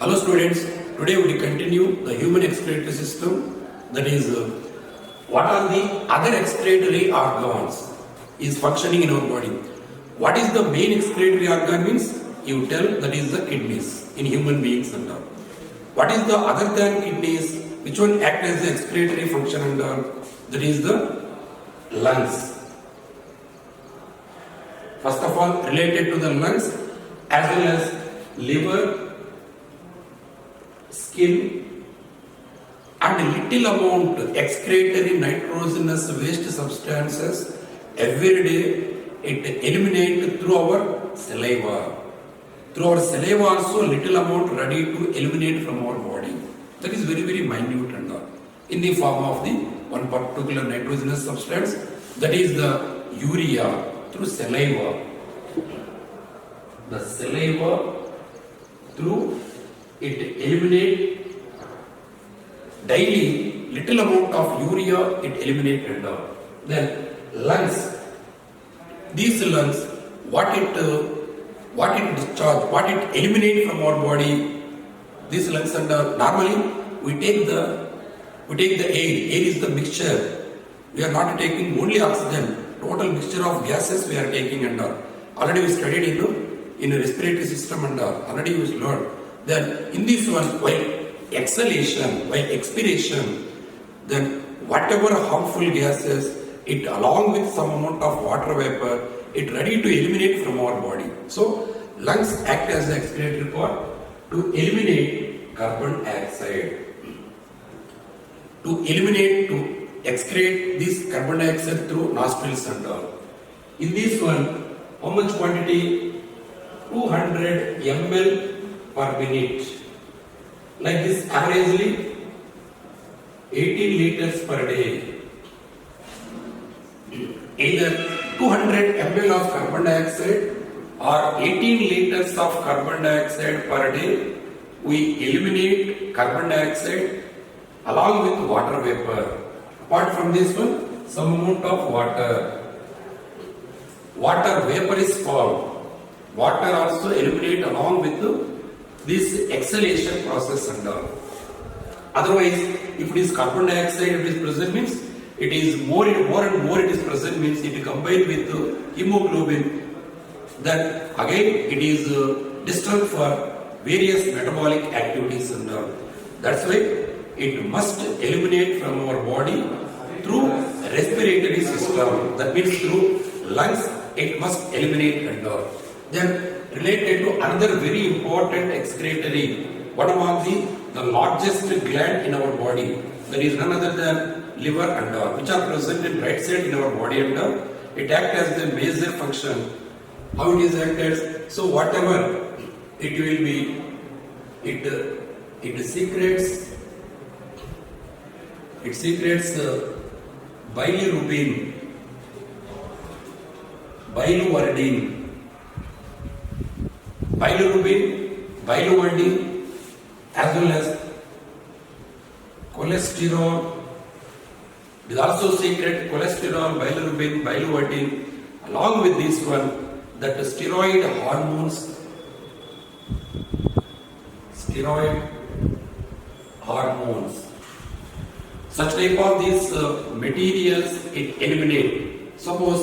Hello students, today we will continue the human excretory system, that is what are the other excretory organs is functioning in our body. What is the main excretory organ means you tell that is the kidneys in human beings and all. What is the other than kidneys, which one act as the excretory function and all, that is the lungs. First of all related to the lungs as well as liver, skin and little amount excretory nitrogenous waste substances every day it eliminate through our saliva. Through our saliva also little amount ready to eliminate from our body. That is very minute and all. In the form of the one particular nitrogenous substance, that is the urea through saliva. The saliva through it eliminate daily little amount of urea it eliminate and all. Then lungs, these lungs what it discharge, what it eliminate from our body, these lungs and all. Normally we take the air is the mixture, we are not taking only oxygen, total mixture of gases we are taking and all. Already we studied in a respiratory system and all. Already we learned. Then in this one, while exhalation, while expiration, then whatever harmful gases, it along with some amount of water vapor, it ready to eliminate from our body. So lungs act as the excretory part to eliminate carbon dioxide, to excrete this carbon dioxide through nostrils and all. In this one, how much quantity? 200 ml per minute. Like this, averagely 18 liters per day. Either 200 ml of carbon dioxide or 18 liters of carbon dioxide per day, we eliminate carbon dioxide along with water vapor. Apart from this one, some amount of water. Water vapor is formed. Water also eliminate along with this exhalation process and all. Otherwise, if it is carbon dioxide it is present means it is more and more it is present means it combined with hemoglobin. Then again it is disturbed for various metabolic activities and all. That's why it must eliminate from our body through respiratory system. That means through lungs it must eliminate and all. Then related to another very important excretory, one among the largest gland in our body, that is none other than liver and all, which are present in right side in our body and all. It acts as the major function. How it is acted? So whatever it will be, it secretes bilirubin, biliverdin, as well as cholesterol. It also secret cholesterol, bilirubin, biliverdin. Along with this one, that steroid hormones. Such type of these materials it eliminate. Suppose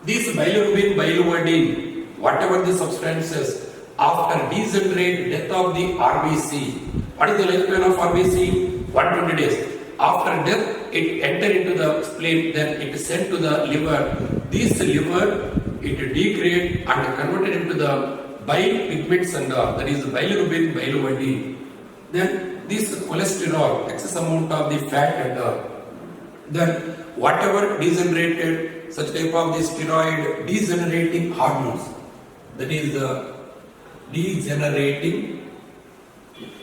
this bilirubin, biliverdin, whatever the substances, after degenerate death of the RBC, what is the lifespan of RBC? 120 days. After death, it enter into the spleen, then it is sent to the liver. This liver, it degrade and converted into the bile pigments and all, that is bilirubin, biliverdin. Then this cholesterol, excess amount of the fat and all. Then whatever degenerated, such type of the steroid degenerating hormones, that is the degenerating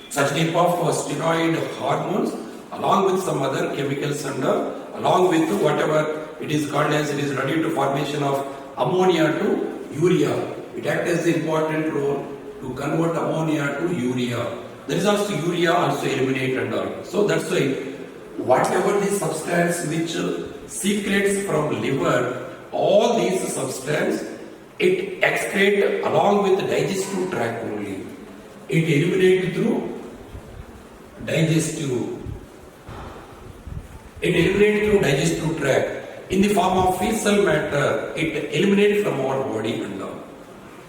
such type of steroid hormones along with some other chemicals and along with whatever it is called as, it is ready to formation of ammonia to urea. It acts as the important role to convert ammonia to urea. There is also urea also eliminate and all. So that's why whatever the substance which secretes from liver, all these substance it excrete along with the digestive tract only. it eliminates through digestive. It eliminates through digestive tract. In the form of fecal matter, it eliminates from our body and all.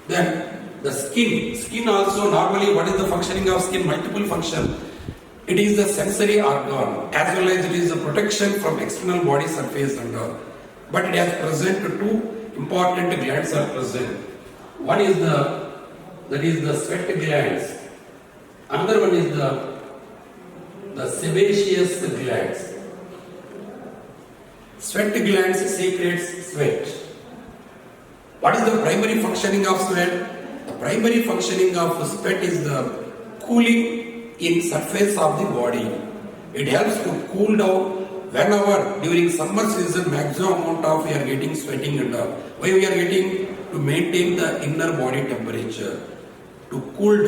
Then the skin also normally, what is the functioning of skin? Multiple function. It is the sensory organ as well as it is the protection from external body surface and all. But it has present two important glands are present. One is the sweat glands. Another one is the sebaceous glands. Sweat glands secretes sweat. What is the primary functioning of sweat? The primary functioning of sweat is the cooling in surface of the body. It helps to cool down whenever during summer season maximum amount of we are getting sweating and all. Why we are getting? To maintain the inner body temperature. To cool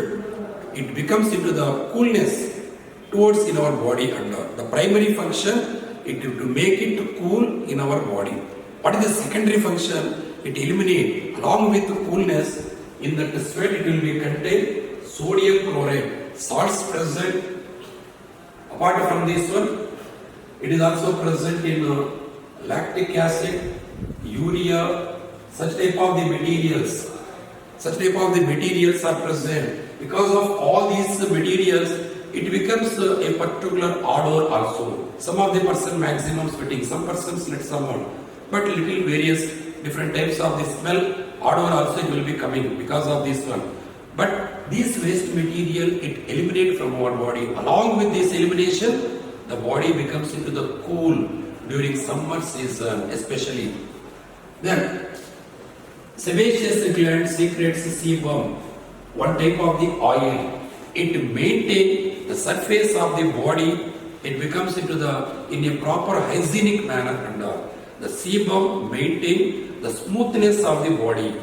it becomes into the coolness towards in our body and all. The primary function it to make it cool in our body. What is the secondary function? It eliminates along with the coolness in that sweat it will be contain sodium chloride salts present. Apart from this one, it is also present in lactic acid, urea, such type of the materials. Such type of the materials are present. Because of all these materials, it becomes a particular odor also. Some of the person maximum sweating, some persons let someone, but little various different types of the smell, odor also it will be coming because of this one. But this waste material it eliminates from our body. Along with this elimination, the body becomes into the cool during summer season especially. Then sebaceous gland secretes sebum, one type of the oil. It maintains the surface of the body. It becomes into in a proper hygienic manner and all. The sebum maintains the smoothness of the body.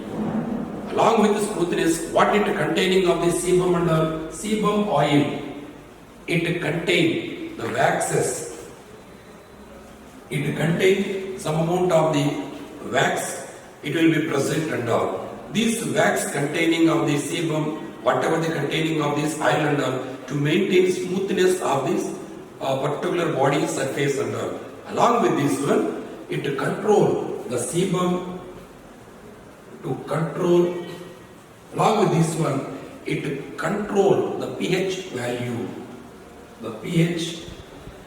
Along with the smoothness, what it containing of the sebum and all? Sebum oil. It contains the waxes. It contains some amount of the wax. It will be present and all. This wax containing of the sebum, whatever the containing of this oil and all, to maintain smoothness of this particular body surface and all. Along with this one, it control the sebum to control. Along with this one, it control the pH value. The pH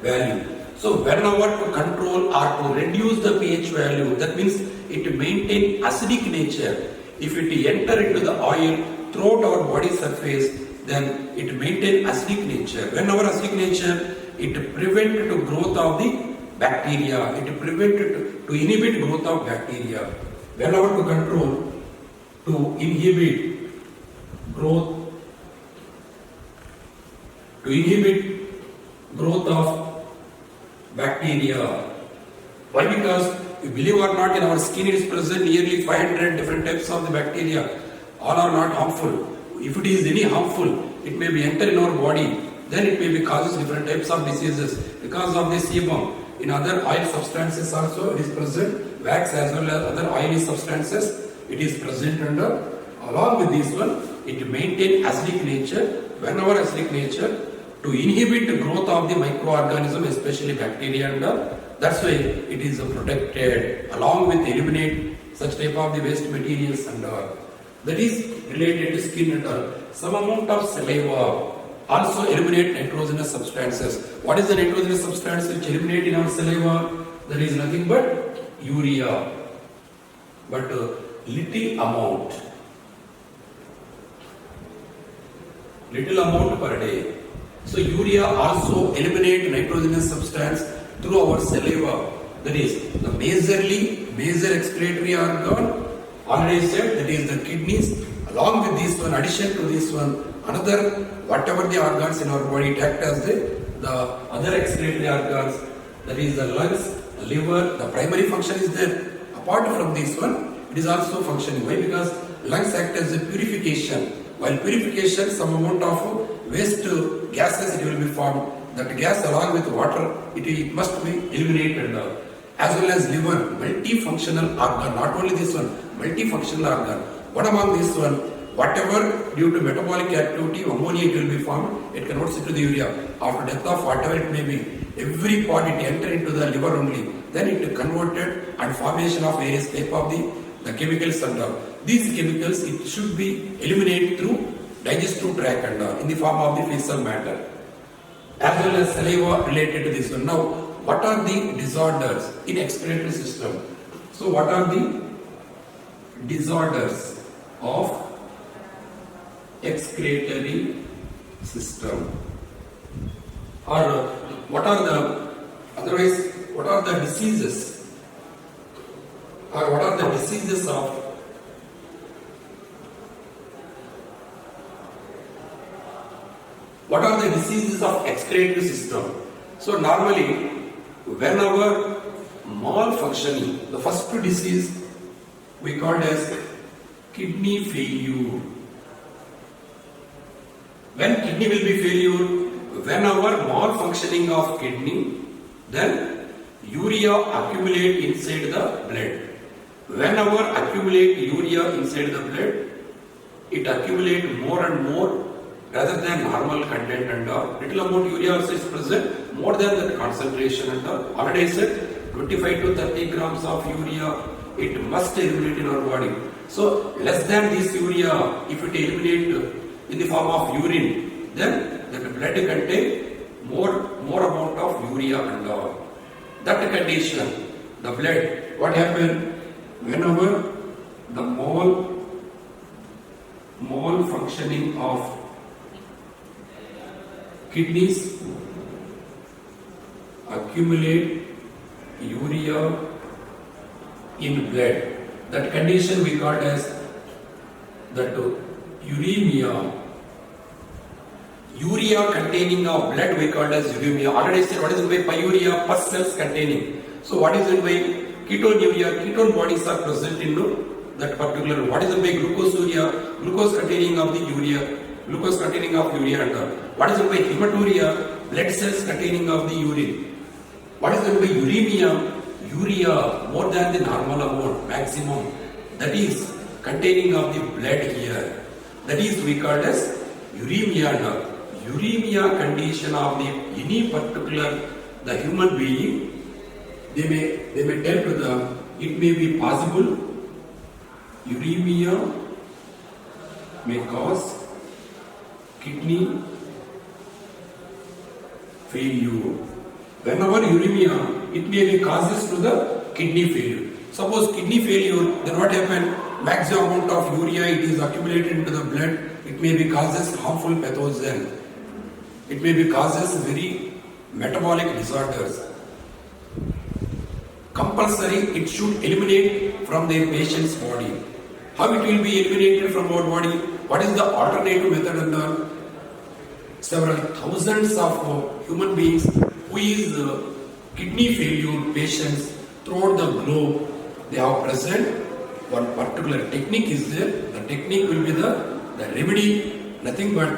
value. So whenever to control or to reduce the pH value, that means it maintain acidic nature. If it enter into the oil throughout our body surface, then it maintain acidic nature. Whenever acidic nature, it prevent to growth of the bacteria. It prevent to inhibit growth of bacteria. Whenever to control, to inhibit growth, of bacteria. Why? Because you believe or not, in our skin it is present nearly 500 different types of the bacteria. All are not harmful. If it is any harmful, it may be enter in our body. Then it may be causes different types of diseases because of the sebum. In other oil substances also it is present. Wax as well as other oily substances it is present under. Along with this one, it maintain acidic nature. Whenever acidic nature, to inhibit the growth of the microorganism, especially bacteria and all. That's why it is protected. Along with eliminate such type of the waste materials and all. That is related to skin and all. Some amount of saliva also eliminate nitrogenous substances. What is the nitrogenous substance which eliminate in our saliva? There is nothing but urea. But little amount per day. So urea also eliminate nitrogenous substance through our saliva. That is the major excretory organ. Already said that is the kidneys. Along with this one, addition to this one, another whatever the organs in our body act as the other excretory organs. That is the lungs, the liver. The primary function is there. Apart from this one, it is also functioning. Why? Because lungs act as a purification. While purification, some amount of waste gases it will be formed. That gas along with water, it must be eliminated. As well as liver, multifunctional organ. Not only this one, multifunctional organ. What among this one? Whatever due to metabolic activity, ammonia it will be formed, it converts into the urea. After death of whatever it may be, every part it enter into the liver only. Then it converted and formation of various type of the chemicals and all. These chemicals it should be eliminated through digestive tract and all in the form of the fecal matter. As well as saliva related to this one. Now, what are the disorders in excretory system? So, what are the disorders of excretory system? Or what are the diseases? Or what are the diseases of excretory system? So normally, whenever malfunctioning, the first disease we call as kidney failure. When kidney will be failure, whenever malfunctioning of kidney, then urea accumulate inside the blood. Whenever accumulate urea inside the blood, it accumulate more and more rather than normal content and all. Little amount urea also is present, more than that concentration and all. Already I said 25 to 30 grams of urea it must eliminate in our body. So less than this urea, if it eliminate in the form of urine, then the blood contain more amount of urea and all. That condition, the blood, what happen whenever the malfunctioning of kidneys accumulate urea in blood. That condition we call as that uremia. Urea containing of blood we call as uremia. Already said what is meant by pyuria, pus cells containing. So what is meant by ketonuria? Ketone bodies are present in that particular. What is meant by glucosuria? Glucose containing of the urea. Glucose containing of urea and all. What is meant by hematuria? Blood cells containing of the urine. What is meant by uremia? Urea more than the normal amount, maximum. That is containing of the blood here. That is we call as uremia and all. Uremia condition of the any particular the human being, they may tell to the it may be possible uremia may cause kidney failure. Whenever uremia, it may be causes to the kidney failure. Suppose kidney failure, then what happen? Maximum amount of urea it is accumulated into the blood. It may be causes harmful pathogen. It may be causes very metabolic disorders. Compulsory, it should eliminate from the patient's body. How it will be eliminated from our body? What is the alternative method under several thousands of human beings who is kidney failure patients throughout the globe, they have present one particular technique is there. The technique will be the remedy, nothing but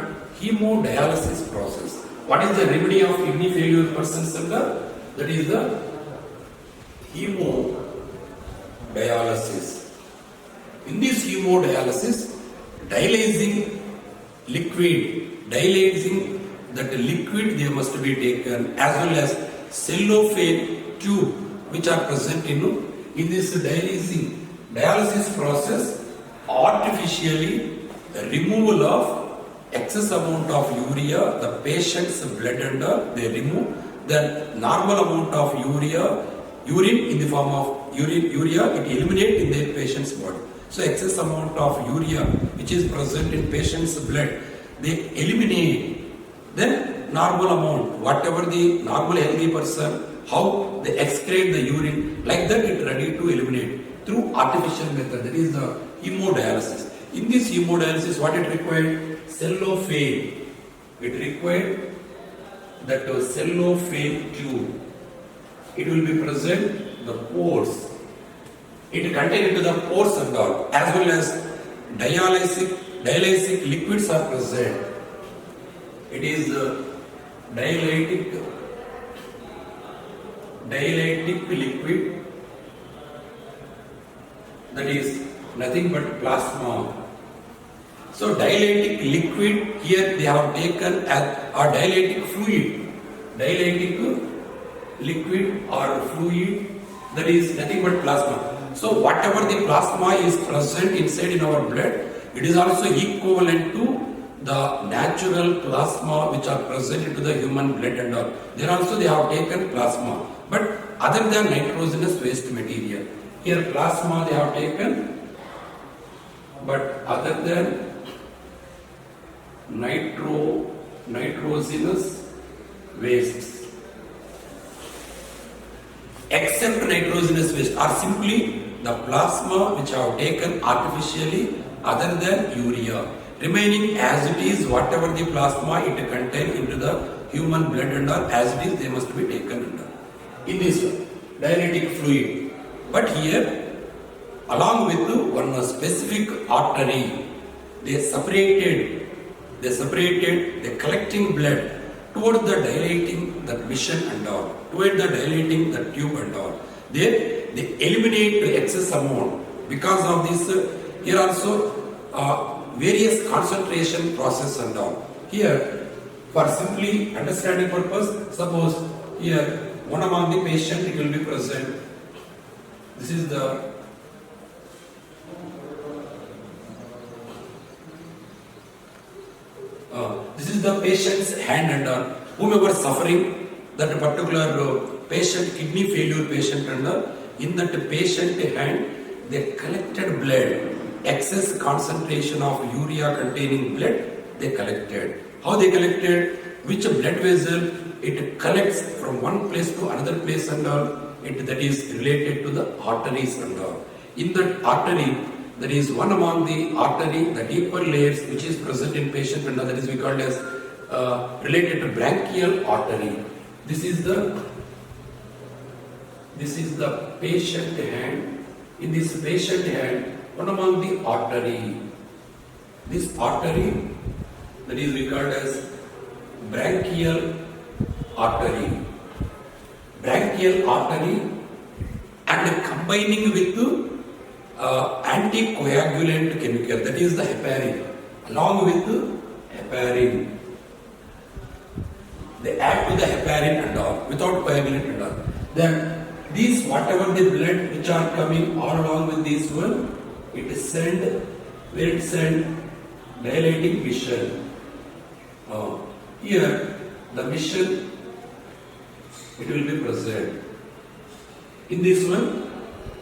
hemodialysis process. What is the remedy of kidney failure persons? That is the hemodialysis. In this hemodialysis, dialyzing that liquid they must be taken as well as cellophane tube which are present in this dialysis process, artificially removal of excess amount of urea, the patient's blood and they remove the normal amount of urine in the form of urea it eliminate in their patient's body. So excess amount of urea which is present in patient's blood, they eliminate. Then normal amount, whatever the normal healthy person, how they excrete the urine, like that it ready to eliminate through artificial method. That is the hemodialysis. In this hemodialysis, what it required? Cellophane. It required that cellophane tube. It will be present the pores. It contains into the pores and all, as well as dialytic liquids are present. It is dialytic liquid, that is nothing but plasma. So dilatic liquid here they have taken as or dilatic fluid. Dilatic liquid or fluid, that is nothing but plasma. So whatever the plasma is present inside in our blood, it is also equivalent to the natural plasma which are present into the human blood and all. There also they have taken plasma. But other than nitrogenous waste material, here plasma they have taken, but other than nitrogenous wastes, except nitrogenous waste are simply the plasma which have taken artificially other than urea. Remaining as it is, whatever the plasma it contain into the human blood and all, as it is they must be taken under in this dilatic fluid. But here along with one specific artery, they separated the collecting blood towards the dilating the mission and all, towards the dilating the tube and all. They eliminate the excess amount. Because of this, here also various concentration process and all. Here, for simply understanding purpose, suppose here one among the patient it will be present. This is the patient's hand and all. Whomever suffering that particular patient, kidney failure patient and all, in that patient hand, they collected blood, excess concentration of urea containing blood, they collected. How they collected? Which blood vessel it collects from one place to another place and all, that is related to the arteries and all. In that artery, there is one among the artery, the deeper layers which is present in patient and all, that is we called as related to branchial artery. This is the patient hand. In this patient hand, one among the artery, this artery that is we called as branchial artery. Branchial artery and combining with anticoagulant chemical, that is the heparin. Along with heparin, they add to the heparin and all, without coagulant and all. Then these whatever the blood which are coming all along with this one, it is sent, where it sent dilating mission. Here the mission it will be present. In this one,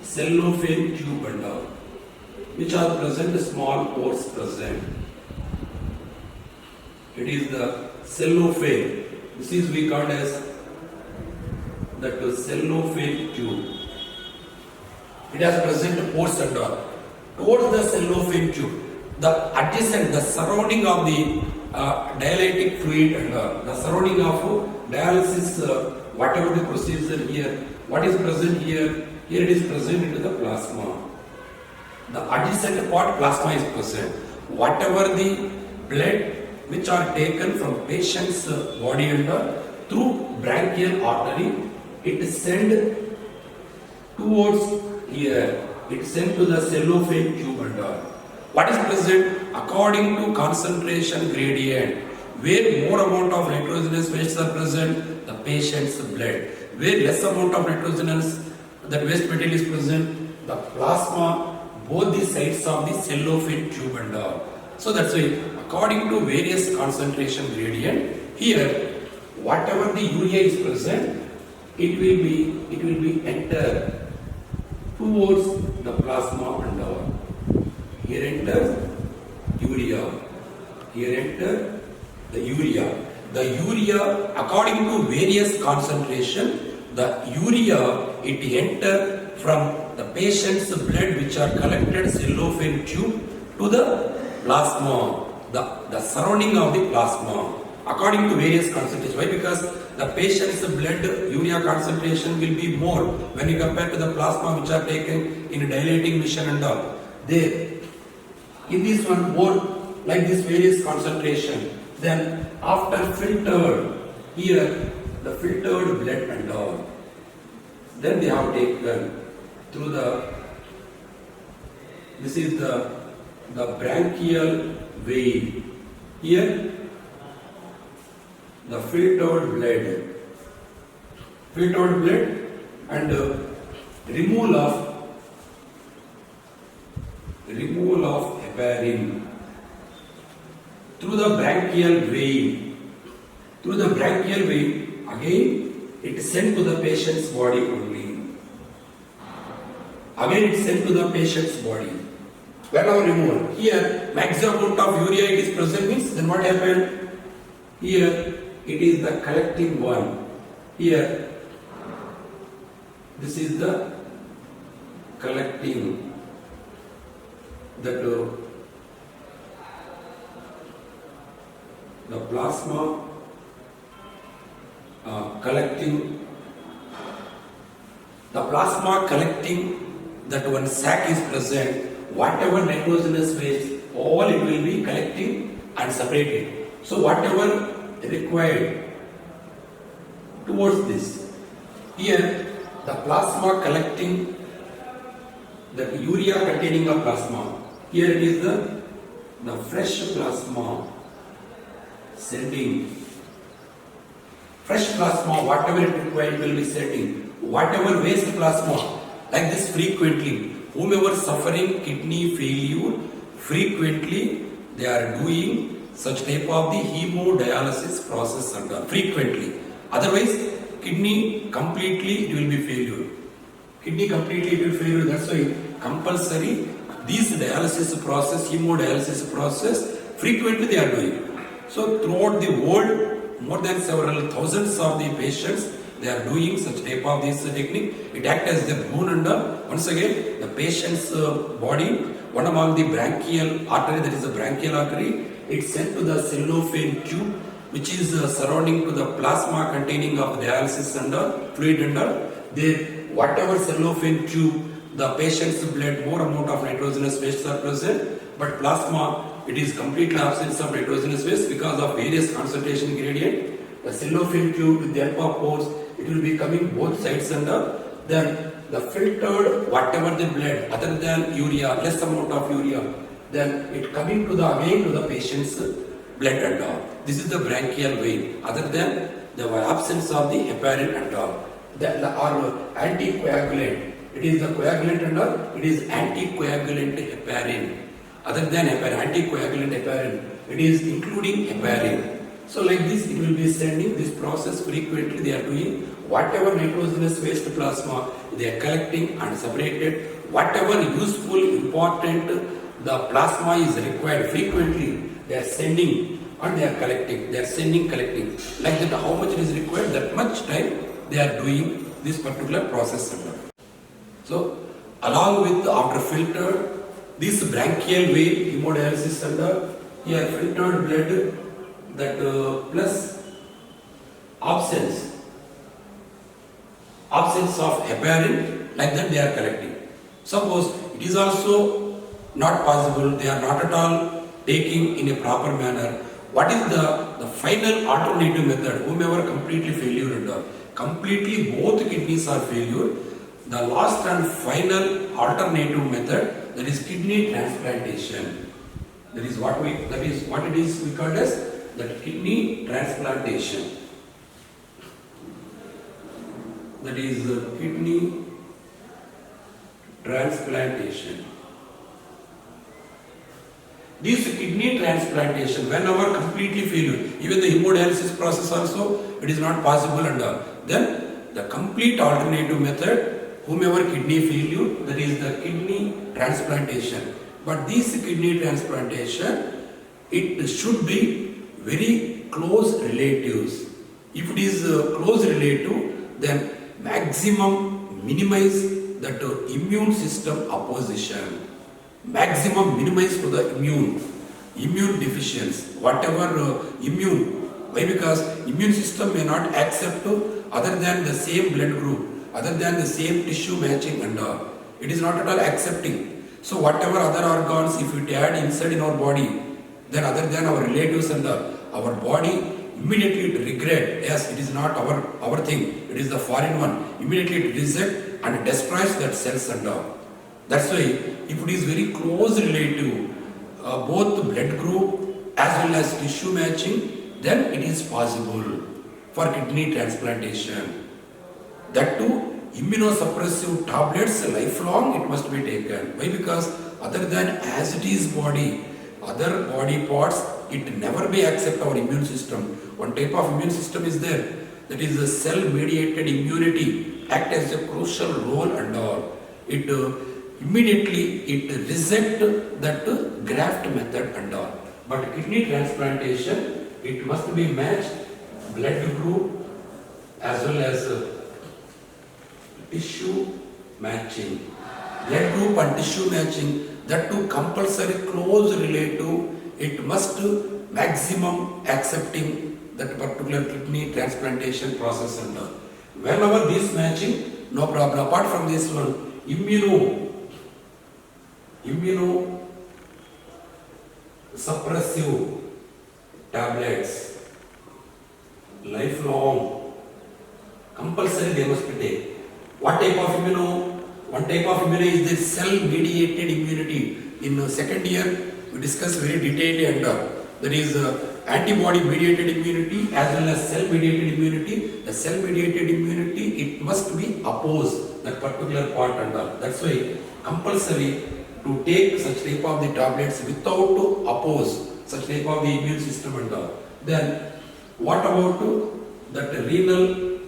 cellophane tube and all, which are present, small pores present. It is the cellophane. This is we called as that cellophane tube. It has present pores and all. Towards the cellophane tube, the adjacent, the surrounding of the dilatic fluid and the surrounding of dialysis, whatever the procedure here, what is present here? Here it is present into the plasma. The adjacent part plasma is present. Whatever the blood which are taken from patient's body and through branchial artery, it is sent towards here. It is sent to the cellophane tube and all. What is present? According to concentration gradient, where more amount of nitrogenous wastes are present, the patient's blood. Where less amount of nitrogenous, that waste material is present, the plasma, both the sides of the cellophane tube and all. So that's why, according to various concentration gradient, here whatever the urea is present, it will be enter towards the plasma and all. Here enter urea. Here enter the urea. The urea, according to various concentration, the urea it enter from the patient's blood which are collected cellophane tube to the plasma, the surrounding of the plasma, according to various concentrations. Why? Because the patient's blood urea concentration will be more when you compare to the plasma which are taken in dilating mission and all. There, in this one more like this various concentration. Then after filtered, here the filtered blood and all. Then they have taken through the, this is the the branchial vein. Here, the filtered blood and removal of heparin through the branchial vein. Through the branchial vein, again it is sent to the patient's body only. Again it is sent to the patient's body. Whenever removed, here maximum amount of urea it is present means then what happened? Here it is the collecting one. Here this is the collecting that the plasma collecting that one sac is present, whatever nitrogenous waste, all it will be collecting and separated. So whatever required towards this, here the plasma collecting the urea containing a plasma, here it is the fresh plasma sending. Fresh plasma, whatever it required will be sending. Whatever waste plasma, like this frequently, whomever suffering kidney failure, frequently they are doing such type of the hemodialysis process frequently. Otherwise, kidney completely it will be failure. Kidney completely it will failure. That's why compulsory these dialysis process, hemodialysis process, frequently they are doing. So throughout the world, more than several thousands of the patients they are doing such type of this technique. It acts as the bone under once again the patient's body. One among the branchial artery, that is the branchial artery, it's sent to the cellophane tube which is surrounding to the plasma containing of dialysis under fluid under. There whatever cellophane tube, the patient's blood, more amount of nitrogenous wastes are present, but plasma it is completely absence of nitrogenous waste because of various concentration gradient. The cellophane tube with the help of pores, it will be coming both sides under. Then the filtered whatever the blood other than urea, less amount of urea, then it coming to the again to the patient's blood and all. This is the branchial vein. Other than the absence of the heparin and all. Or anticoagulant. It is the coagulant and all. It is anticoagulant heparin. Other than heparin, anticoagulant heparin, it is including heparin. So like this, it will be sending this process frequently. They are doing whatever nitrogenous waste plasma they are collecting and separated. Whatever useful, important, the plasma is required frequently. They are sending and they are collecting. They are sending, collecting. Like that, how much it is required, that much time they are doing this particular process. So along with after filtered, this branchial vein hemodialysis under here filtered blood that plus absence of heparin, like that they are collecting. Suppose it is also not possible, they are not at all taking in a proper manner. What is the final alternative method? Whomever completely failure and completely both kidneys are failure, the last and final alternative method, that is kidney transplantation. That is what it is we call as that kidney transplantation. That is kidney transplantation. This kidney transplantation, whenever completely failure, even the hemodialysis process also, it is not possible and then the complete alternative method, whomever kidney failure, that is the kidney transplantation. But this kidney transplantation, it should be very close relatives. If it is close relative, then maximum minimize that immune system opposition. Maximum minimize to the immune deficiency, whatever immune. Why? Because immune system may not accept other than the same blood group, other than the same tissue matching and all. It is not at all accepting. So whatever other organs, if it add inside in our body, then other than our relatives and our body, immediately it regret, yes, it is not our thing, it is the foreign one. Immediately it reject and destroys that cells and all. That's why if it is very close relative, both blood group as well as tissue matching, then it is possible for kidney transplantation. That too, immunosuppressive tablets lifelong it must be taken. Why? Because other than as it is body, other body parts, it never be accept our immune system. One type of immune system is there, that is the cell mediated immunity act as a crucial role and all. It immediately it reject that graft method and all. But kidney transplantation, it must be matched blood group as well as tissue matching. Blood group and tissue matching, that too compulsory close relative, it must maximum accepting that particular kidney transplantation process and all. Whenever this matching, no problem. Apart from this one, immuno suppressive tablets, lifelong, compulsory they must take. What type of immuno? One type of immunity is the cell-mediated immunity. In second year, we discuss very detailedly and that is antibody-mediated immunity as well as cell-mediated immunity. The cell-mediated immunity, it must be opposed that particular part and all. That's why compulsory to take such type of the tablets without to oppose such type of the immune system and all. Then what about that renal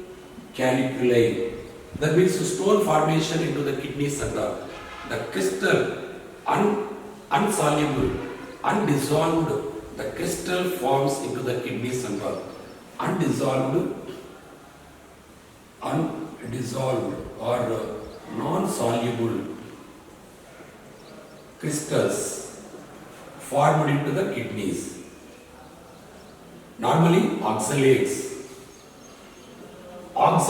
caliculi? That means stone formation into the kidneys and the crystal unsoluble, undissolved, the crystal forms into the kidneys and all. Undissolved or non-soluble crystals formed into the kidneys. Normally oxalates of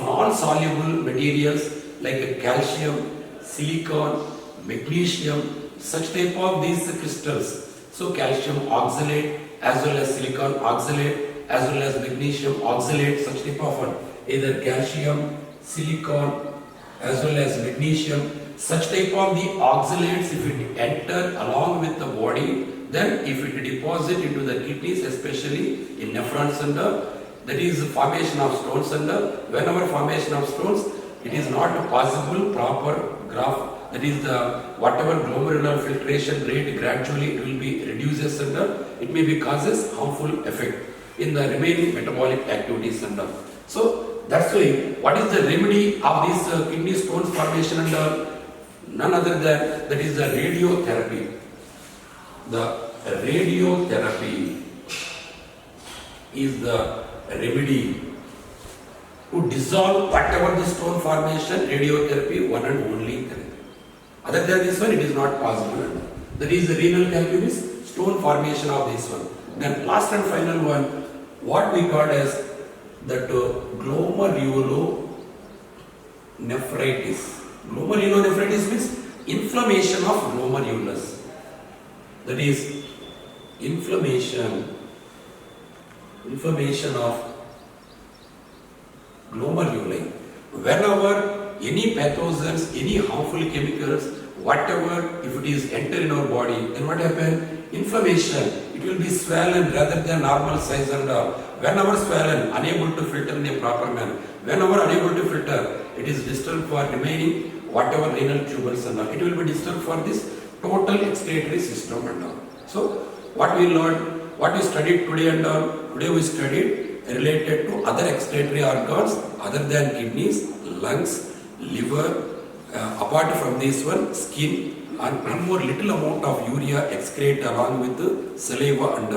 non-soluble materials like calcium, silicon, magnesium, such type of these crystals. So calcium oxalate as well as silicon oxalate as well as magnesium oxalate, such type of one. Either calcium, silicon as well as magnesium, such type of the oxalates, if it enter along with the body, then if it deposit into the kidneys, especially in nephrons and that is formation of stones and whenever formation of stones, it is not possible proper graft, that is the whatever glomerular filtration rate gradually it will be reduces and it may be causes harmful effect in the remaining metabolic activities and so that's why what is the remedy of this kidney stones formation and none other than that is the radiotherapy. The radiotherapy is the remedy to dissolve whatever the stone formation. Radiotherapy one and only therapy. Other than this one, it is not possible. That is the renal calculus, stone formation of this one. Then last and final one, what we call as that glomerulonephritis. Glomerulonephritis means inflammation of glomerulus. That is inflammation of glomeruli. Whenever any pathogens, any harmful chemicals, whatever, if it is enter in our body, then what happen? Inflammation. It will be swollen rather than normal size and whenever swollen, unable to filter in a proper manner. Whenever unable to filter, it is disturbed for remaining whatever renal tubules and all. It will be disturbed for this total excretory system and all. So what we learned, what we studied today and all, today we studied related to other excretory organs other than kidneys, lungs, liver, apart from this one, skin, and one more little amount of urea excrete along with the saliva and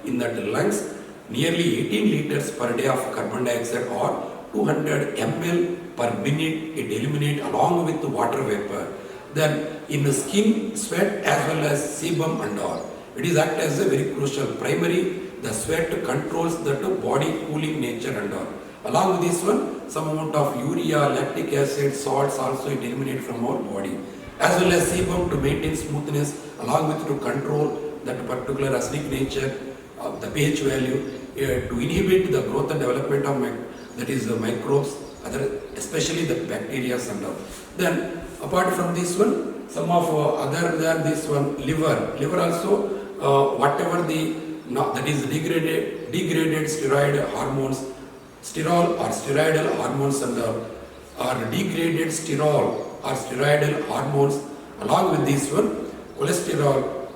in that lungs, nearly 18 liters per day of carbon dioxide or 200 ml per minute it eliminate along with the water vapor. Then in the skin, sweat as well as sebum and all. It is act as a very crucial. Primary, the sweat controls the body cooling nature and all. Along with this one, some amount of urea, lactic acid, salts also it eliminate from our body. As well as sebum to maintain smoothness, along with to control that particular acidic nature of the pH value, to inhibit the growth and development of that is the microbes, other especially the bacteria and all. Then apart from this one, some of other than this one, liver also, whatever the, that is degraded steroid hormones, sterol or steroidal hormones and or degraded sterol or steroidal hormones, along with this one, cholesterol,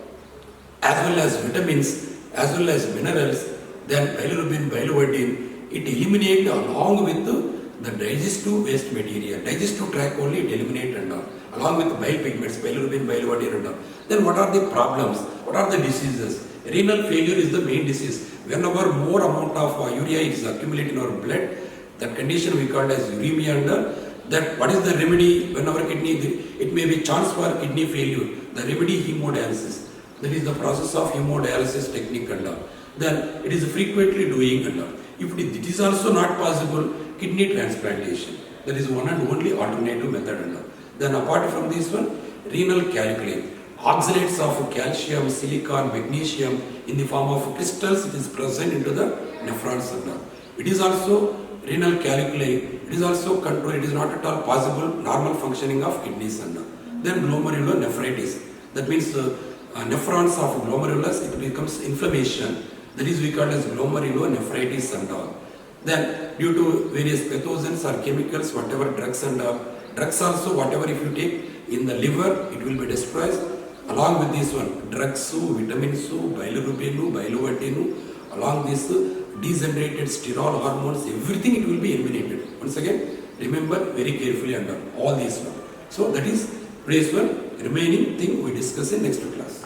as well as vitamins, as well as minerals, then bilirubin, biliverdin, it eliminates along with the digestive waste material. Digestive tract only it eliminates and along with bile pigments, bilirubin, biliverdin and all. Then what are the problems? What are the diseases? Renal failure is the main disease. Whenever more amount of urea is accumulated in our blood, that condition we call as uremia and that what is the remedy whenever kidney, it may be chance for kidney failure. The remedy hemodialysis. That is the process of hemodialysis technique and all. Then it is frequently doing and all. If it is also not possible, kidney transplantation. That is one and only alternative method and all. Then apart from this one, renal calculi. Oxalates of calcium, silicon, magnesium in the form of crystals, it is present into the nephrons and all. It is also renal calculi, it is also controlled, it is not at all possible normal functioning of kidneys and all. Then glomerulonephritis, that means nephrons of glomerulus, it becomes inflammation, that is we call as glomerulonephritis and all. Then due to various pathogens or chemicals, whatever drugs and drugs also, whatever if you take in the liver, it will be destroyed. Along with this one, drugs, vitamins, bilirubin, biliverdin, along this degenerated sterol hormones, everything it will be eliminated. Once again, remember very carefully under all these one. So that is today's one remaining thing we discuss in next class.